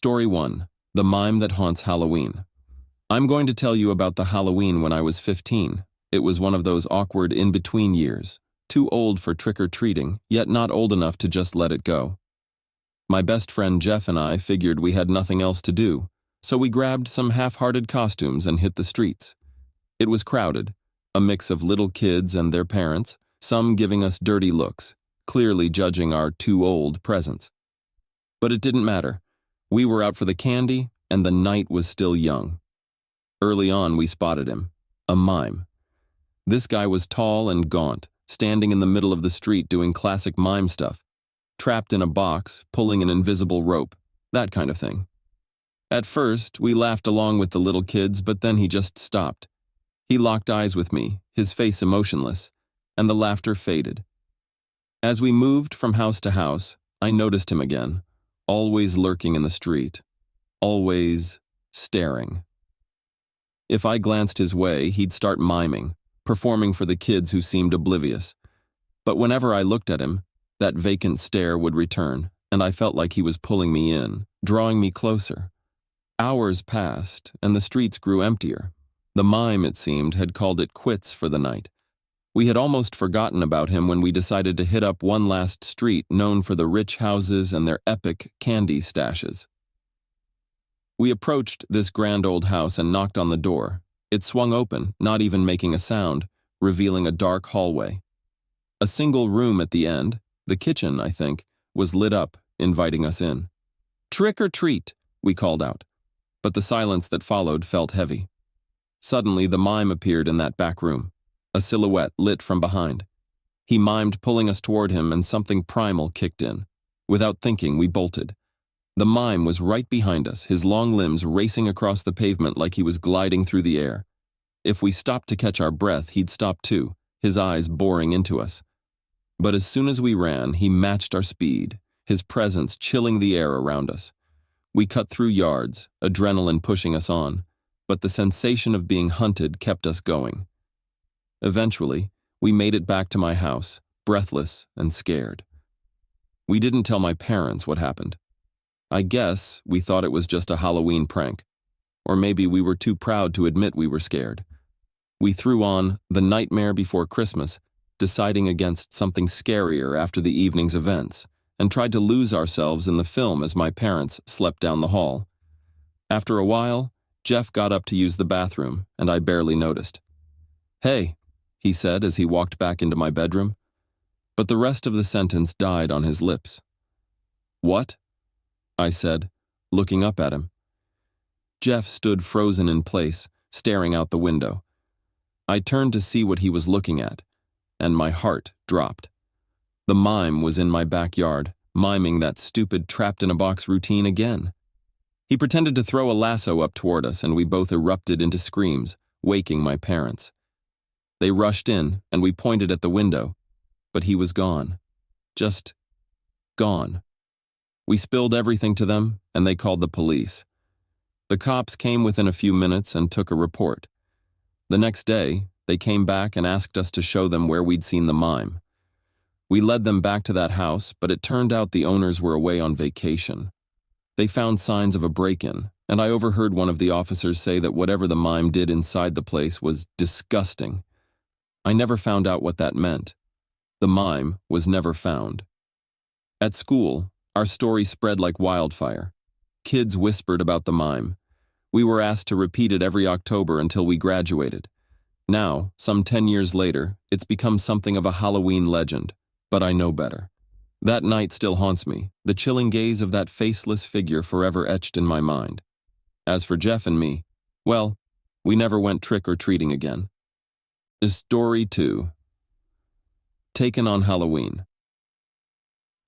Story 1. The Mime That Haunts Halloween. I'm going to tell you about the Halloween when I was 15. It was one of those awkward in-between years, too old for trick-or-treating, yet not old enough to just let it go. My best friend Jeff and I figured we had nothing else to do, so we grabbed some half-hearted costumes and hit the streets. It was crowded, a mix of little kids and their parents, some giving us dirty looks, clearly judging our too-old presence. But it didn't matter. We were out for the candy, and the night was still young. Early on, we spotted him, a mime. This guy was tall and gaunt, standing in the middle of the street doing classic mime stuff, trapped in a box, pulling an invisible rope, that kind of thing. At first, we laughed along with the little kids, but then he just stopped. He locked eyes with me, his face emotionless, and the laughter faded. As we moved from house to house, I noticed him again, always lurking in the street, always staring. If I glanced his way, he'd start miming, performing for the kids who seemed oblivious. But whenever I looked at him, that vacant stare would return, and I felt like he was pulling me in, drawing me closer. Hours passed, and the streets grew emptier. The mime, it seemed, had called it quits for the night. We had almost forgotten about him when we decided to hit up one last street known for the rich houses and their epic candy stashes. We approached this grand old house and knocked on the door. It swung open, not even making a sound, revealing a dark hallway. A single room at the end, the kitchen, I think, was lit up, inviting us in. "Trick or treat," we called out, but the silence that followed felt heavy. Suddenly, the mime appeared in that back room, a silhouette lit from behind. He mimed pulling us toward him, and something primal kicked in. Without thinking, we bolted. The mime was right behind us, his long limbs racing across the pavement like he was gliding through the air. If we stopped to catch our breath, he'd stop too, his eyes boring into us. But as soon as we ran, he matched our speed, his presence chilling the air around us. We cut through yards, adrenaline pushing us on, but the sensation of being hunted kept us going. Eventually, we made it back to my house, breathless and scared. We didn't tell my parents what happened. I guess we thought it was just a Halloween prank, or maybe we were too proud to admit we were scared. We threw on The Nightmare Before Christmas, deciding against something scarier after the evening's events, and tried to lose ourselves in the film as my parents slept down the hall. After a while, Jeff got up to use the bathroom, and I barely noticed. "Hey," he said as he walked back into my bedroom, but the rest of the sentence died on his lips. "What?" I said, looking up at him. Jeff stood frozen in place, staring out the window. I turned to see what he was looking at, and my heart dropped. The mime was in my backyard, miming that stupid trapped-in-a-box routine again. He pretended to throw a lasso up toward us, and we both erupted into screams, waking my parents. They rushed in, and we pointed at the window, but he was gone. Just gone. We spilled everything to them, and they called the police. The cops came within a few minutes and took a report. The next day, they came back and asked us to show them where we'd seen the mime. We led them back to that house, but it turned out the owners were away on vacation. They found signs of a break-in, and I overheard one of the officers say that whatever the mime did inside the place was disgusting. I never found out what that meant. The mime was never found. At school, our story spread like wildfire. Kids whispered about the mime. We were asked to repeat it every October until we graduated. Now, some 10 years later, it's become something of a Halloween legend, but I know better. That night still haunts me, the chilling gaze of that faceless figure forever etched in my mind. As for Jeff and me, well, we never went trick-or-treating again. Story 2. Taken on Halloween.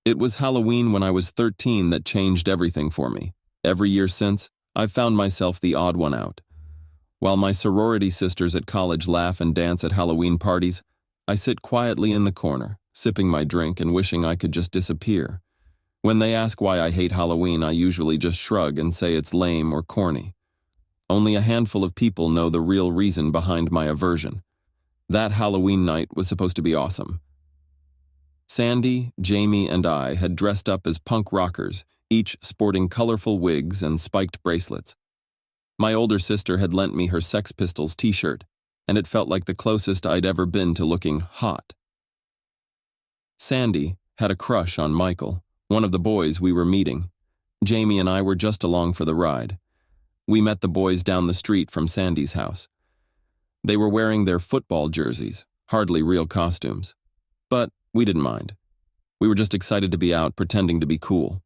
It was Halloween when I was 13 that changed everything for me. Every year since, I've found myself the odd one out. While my sorority sisters at college laugh and dance at Halloween parties, I sit quietly in the corner, sipping my drink and wishing I could just disappear. When they ask why I hate Halloween, I usually just shrug and say it's lame or corny. Only a handful of people know the real reason behind my aversion. That Halloween night was supposed to be awesome. Sandy, Jamie, and I had dressed up as punk rockers, each sporting colorful wigs and spiked bracelets. My older sister had lent me her Sex Pistols t-shirt, and it felt like the closest I'd ever been to looking hot. Sandy had a crush on Michael, one of the boys we were meeting. Jamie and I were just along for the ride. We met the boys down the street from Sandy's house. They were wearing their football jerseys, hardly real costumes. But we didn't mind. We were just excited to be out pretending to be cool.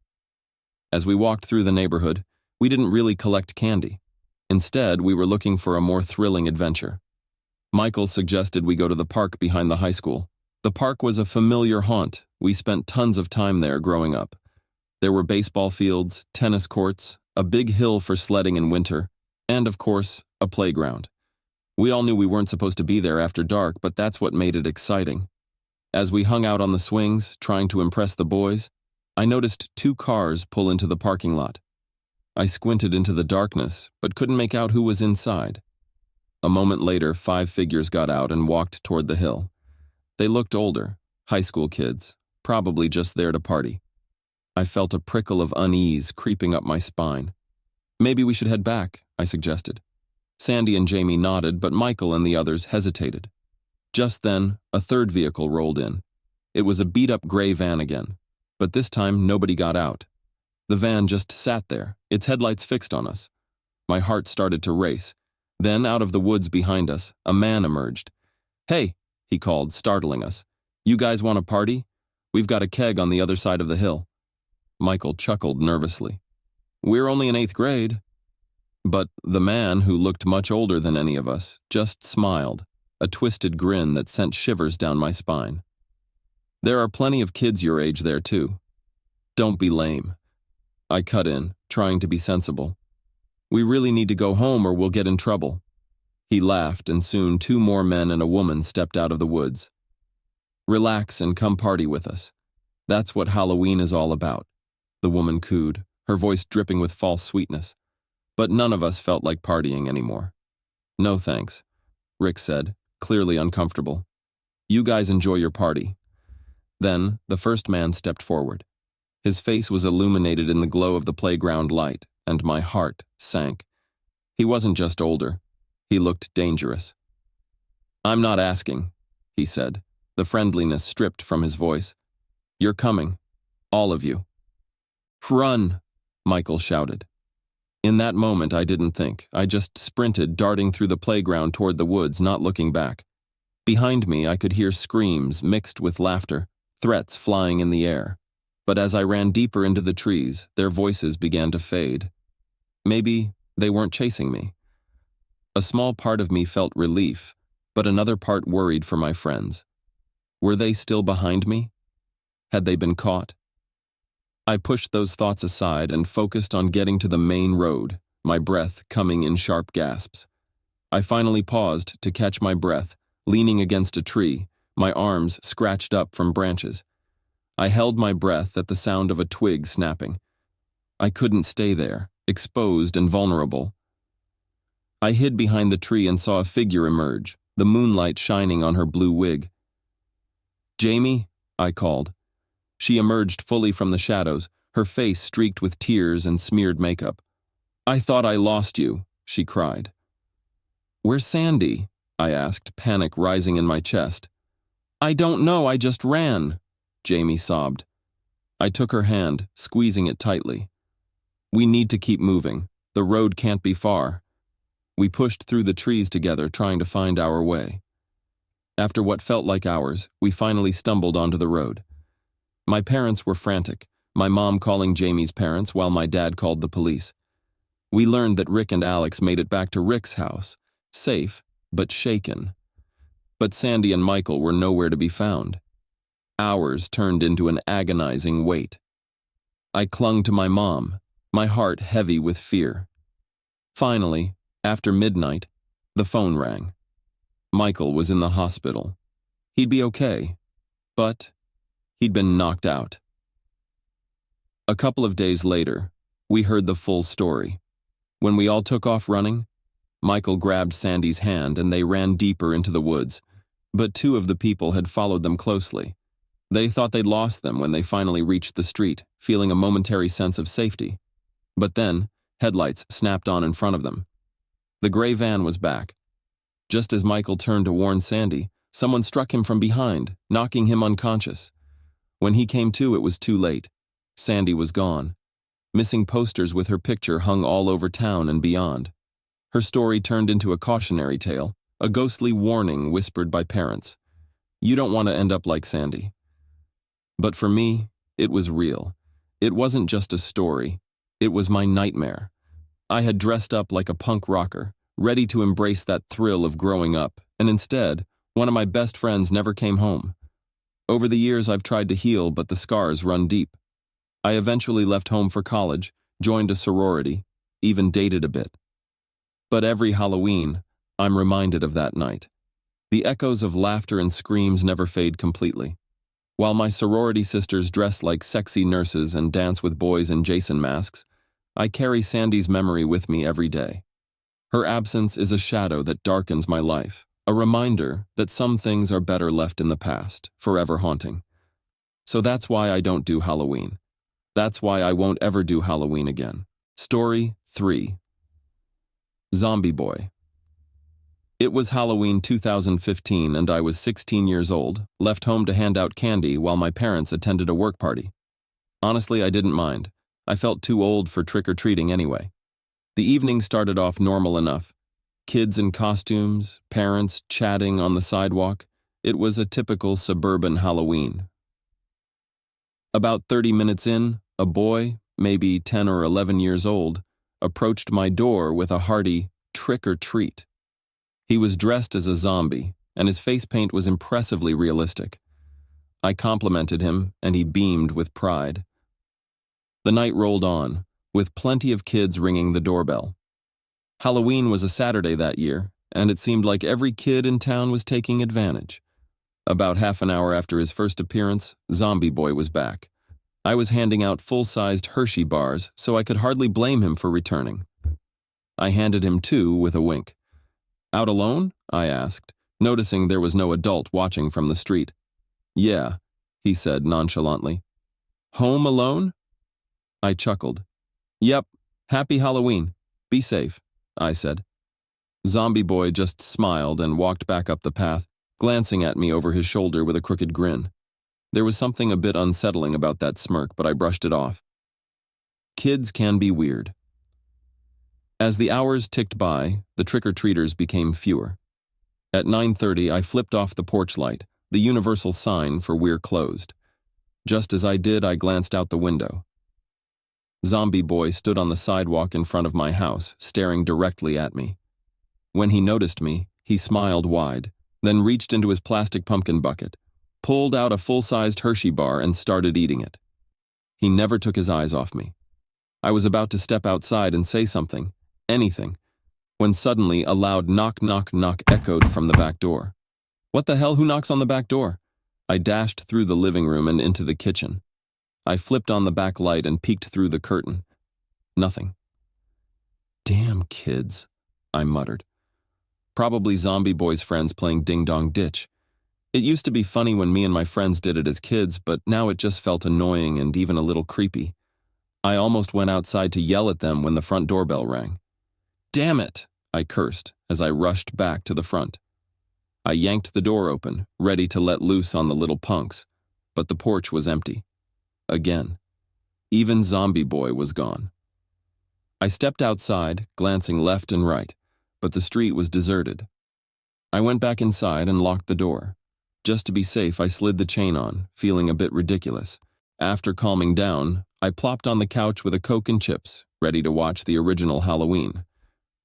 As we walked through the neighborhood, we didn't really collect candy. Instead, we were looking for a more thrilling adventure. Michael suggested we go to the park behind the high school. The park was a familiar haunt. We spent tons of time there growing up. There were baseball fields, tennis courts, a big hill for sledding in winter, and, of course, a playground. We all knew we weren't supposed to be there after dark, but that's what made it exciting. As we hung out on the swings, trying to impress the boys, I noticed 2 cars pull into the parking lot. I squinted into the darkness, but couldn't make out who was inside. A moment later, 5 figures got out and walked toward the hill. They looked older, high school kids, probably just there to party. I felt a prickle of unease creeping up my spine. Maybe we should head back, I suggested. Sandy and Jamie nodded, but Michael and the others hesitated. Just then, a third vehicle rolled in. It was a beat-up gray van again, but this time nobody got out. The van just sat there, its headlights fixed on us. My heart started to race. Then, out of the woods behind us, a man emerged. "Hey," he called, startling us. "You guys want a party? We've got a keg on the other side of the hill." Michael chuckled nervously. "We're only in 8th grade." But the man, who looked much older than any of us, just smiled, a twisted grin that sent shivers down my spine. "There are plenty of kids your age there, too." "Don't be lame." I cut in, trying to be sensible. "We really need to go home or we'll get in trouble." He laughed, and soon 2 more men and a woman stepped out of the woods. "Relax and come party with us. That's what Halloween is all about," the woman cooed, her voice dripping with false sweetness. But none of us felt like partying anymore. "No thanks," Rick said, clearly uncomfortable. "You guys enjoy your party." Then the first man stepped forward. His face was illuminated in the glow of the playground light, and my heart sank. He wasn't just older. He looked dangerous. "I'm not asking," he said, the friendliness stripped from his voice. "You're coming. All of you." "Run!" Michael shouted. In that moment, I didn't think. I just sprinted, darting through the playground toward the woods, not looking back. Behind me, I could hear screams mixed with laughter, threats flying in the air. But as I ran deeper into the trees, their voices began to fade. Maybe they weren't chasing me. A small part of me felt relief, but another part worried for my friends. Were they still behind me? Had they been caught? I pushed those thoughts aside and focused on getting to the main road, my breath coming in sharp gasps. I finally paused to catch my breath, leaning against a tree, my arms scratched up from branches. I held my breath at the sound of a twig snapping. I couldn't stay there, exposed and vulnerable. I hid behind the tree and saw a figure emerge, the moonlight shining on her blue wig. "Jamie," I called. She emerged fully from the shadows, her face streaked with tears and smeared makeup. "I thought I lost you," she cried. "Where's Sandy?" I asked, panic rising in my chest. "I don't know, I just ran," Jamie sobbed. I took her hand, squeezing it tightly. "We need to keep moving. The road can't be far." We pushed through the trees together, trying to find our way. After what felt like hours, we finally stumbled onto the road. My parents were frantic, my mom calling Jamie's parents while my dad called the police. We learned that Rick and Alex made it back to Rick's house, safe, but shaken. But Sandy and Michael were nowhere to be found. Hours turned into an agonizing wait. I clung to my mom, my heart heavy with fear. Finally, after midnight, the phone rang. Michael was in the hospital. He'd be okay, but he'd been knocked out. A couple of days later, we heard the full story. When we all took off running, Michael grabbed Sandy's hand and they ran deeper into the woods, but 2 of the people had followed them closely. They thought they'd lost them when they finally reached the street, feeling a momentary sense of safety. But then, headlights snapped on in front of them. The gray van was back. Just as Michael turned to warn Sandy, someone struck him from behind, knocking him unconscious. When he came to, it was too late. Sandy was gone. Missing posters with her picture hung all over town and beyond. Her story turned into a cautionary tale, a ghostly warning whispered by parents. You don't want to end up like Sandy. But for me, it was real. It wasn't just a story. It was my nightmare. I had dressed up like a punk rocker, ready to embrace that thrill of growing up, and instead, one of my best friends never came home. Over the years, I've tried to heal, but the scars run deep. I eventually left home for college, joined a sorority, even dated a bit. But every Halloween, I'm reminded of that night. The echoes of laughter and screams never fade completely. While my sorority sisters dress like sexy nurses and dance with boys in Jason masks, I carry Sandy's memory with me every day. Her absence is a shadow that darkens my life, a reminder that some things are better left in the past, forever haunting. So that's why I don't do Halloween. That's why I won't ever do Halloween again. Story 3. Zombie Boy. It was Halloween 2015 and I was 16 years old, left home to hand out candy while my parents attended a work party. Honestly, I didn't mind. I felt too old for trick-or-treating anyway. The evening started off normal enough. Kids in costumes, parents chatting on the sidewalk. It was a typical suburban Halloween. About 30 minutes in, a boy, maybe 10 or 11 years old, approached my door with a hearty trick or treat. He was dressed as a zombie, and his face paint was impressively realistic. I complimented him, and he beamed with pride. The night rolled on, with plenty of kids ringing the doorbell. Halloween was a Saturday that year, and it seemed like every kid in town was taking advantage. About half an hour after his first appearance, Zombie Boy was back. I was handing out full-sized Hershey bars, so I could hardly blame him for returning. I handed him 2 with a wink. Out alone? I asked, noticing there was no adult watching from the street. Yeah, he said nonchalantly. Home alone? I chuckled. Yep, happy Halloween. Be safe, I said. Zombie Boy just smiled and walked back up the path, glancing at me over his shoulder with a crooked grin. There was something a bit unsettling about that smirk, but I brushed it off. Kids can be weird. As the hours ticked by, the trick-or-treaters became fewer. At 9:30, I flipped off the porch light, the universal sign for we're closed. Just as I did, I glanced out the window. Zombie Boy stood on the sidewalk in front of my house, staring directly at me. When he noticed me, he smiled wide, then reached into his plastic pumpkin bucket, pulled out a full-sized Hershey bar and started eating it. He never took his eyes off me. I was about to step outside and say something, anything, when suddenly a loud knock, knock, knock echoed from the back door. What the hell, who knocks on the back door? I dashed through the living room and into the kitchen. I flipped on the back light and peeked through the curtain. Nothing. Damn kids, I muttered. Probably Zombie Boy's friends playing ding-dong ditch. It used to be funny when me and my friends did it as kids, but now it just felt annoying and even a little creepy. I almost went outside to yell at them when the front doorbell rang. Damn it, I cursed as I rushed back to the front. I yanked the door open, ready to let loose on the little punks, but the porch was empty. Again. Even Zombie Boy was gone. I stepped outside, glancing left and right, but the street was deserted. I went back inside and locked the door. Just to be safe, I slid the chain on, feeling a bit ridiculous. After calming down, I plopped on the couch with a Coke and chips, ready to watch the original Halloween.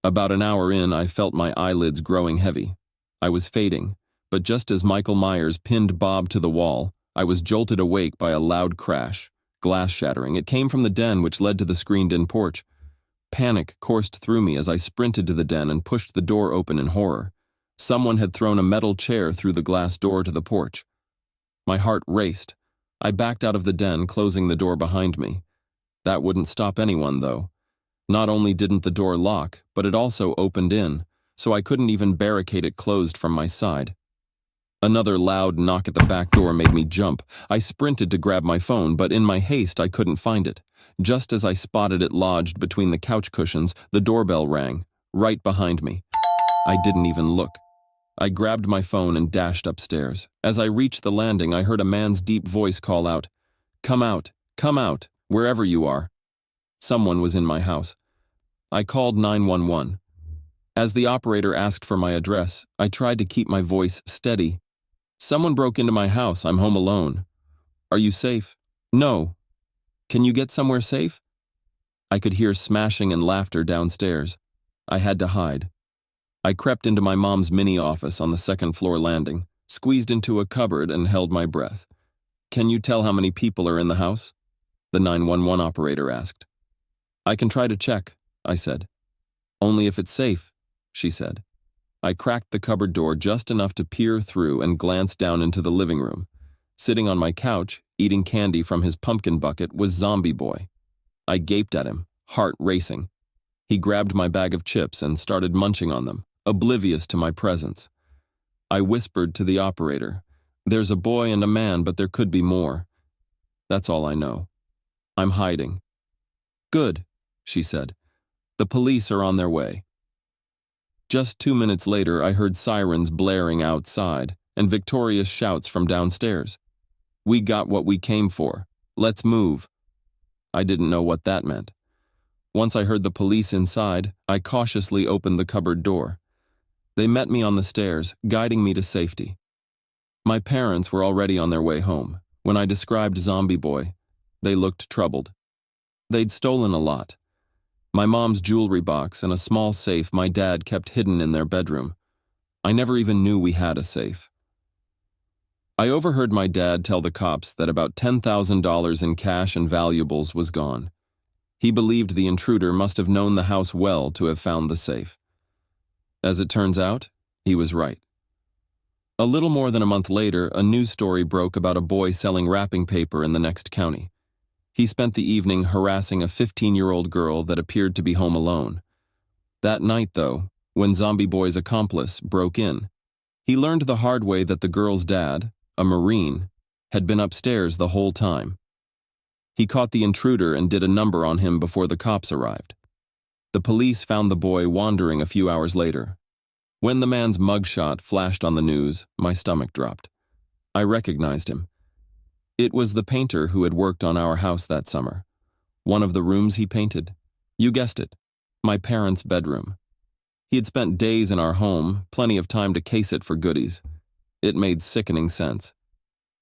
About an hour in, I felt my eyelids growing heavy. I was fading, but just as Michael Myers pinned Bob to the wall, I was jolted awake by a loud crash, glass shattering. It came from the den which led to the screened-in porch. Panic coursed through me as I sprinted to the den and pushed the door open in horror. Someone had thrown a metal chair through the glass door to the porch. My heart raced. I backed out of the den, closing the door behind me. That wouldn't stop anyone, though. Not only didn't the door lock, but it also opened in, so I couldn't even barricade it closed from my side. Another loud knock at the back door made me jump. I sprinted to grab my phone, but in my haste I couldn't find it. Just as I spotted it lodged between the couch cushions, the doorbell rang, right behind me. I didn't even look. I grabbed my phone and dashed upstairs. As I reached the landing, I heard a man's deep voice call out, come out, wherever you are." Someone was in my house. I called 911. As the operator asked for my address, I tried to keep my voice steady. "Someone broke into my house. I'm home alone. Are you safe?" "No." "Can you get somewhere safe?" I could hear smashing and laughter downstairs. I had to hide. I crept into my mom's mini office on the second-floor landing, squeezed into a cupboard, and held my breath. "Can you tell how many people are in the house?" the 911 operator asked. "I can try to check," I said. "Only if it's safe," she said. I cracked the cupboard door just enough to peer through and glance down into the living room. Sitting on my couch, eating candy from his pumpkin bucket, was Zombie Boy. I gaped at him, heart racing. He grabbed my bag of chips and started munching on them, oblivious to my presence. I whispered to the operator, "There's a boy and a man, but there could be more. That's all I know. I'm hiding." "Good," she said. "The police are on their way." Just 2 minutes later, I heard sirens blaring outside and victorious shouts from downstairs. "We got what we came for. Let's move." I didn't know what that meant. Once I heard the police inside, I cautiously opened the cupboard door. They met me on the stairs, guiding me to safety. My parents were already on their way home. When I described Zombie Boy, they looked troubled. They'd stolen a lot. My mom's jewelry box and a small safe my dad kept hidden in their bedroom. I never even knew we had a safe. I overheard my dad tell the cops that about $10,000 in cash and valuables was gone. He believed the intruder must have known the house well to have found the safe. As it turns out, he was right. A little more than a month later, a news story broke about a boy selling wrapping paper in the next county. He spent the evening harassing a 15-year-old girl that appeared to be home alone. That night, though, when Zombie Boy's accomplice broke in, he learned the hard way that the girl's dad, a Marine, had been upstairs the whole time. He caught the intruder and did a number on him before the cops arrived. The police found the boy wandering a few hours later. When the man's mugshot flashed on the news, my stomach dropped. I recognized him. It was the painter who had worked on our house that summer. One of the rooms he painted. You guessed it, my parents' bedroom. He had spent days in our home, plenty of time to case it for goodies. It made sickening sense.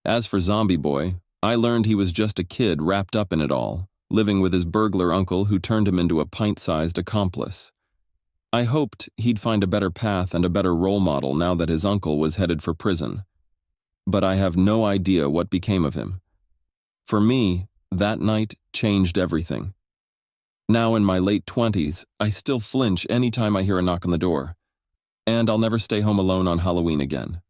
As for Zombie Boy, I learned he was just a kid wrapped up in it all, living with his burglar uncle who turned him into a pint-sized accomplice. I hoped he'd find a better path and a better role model now that his uncle was headed for prison. But I have no idea what became of him. For me, that night changed everything. Now in my late 20s, I still flinch any time I hear a knock on the door. And I'll never stay home alone on Halloween again.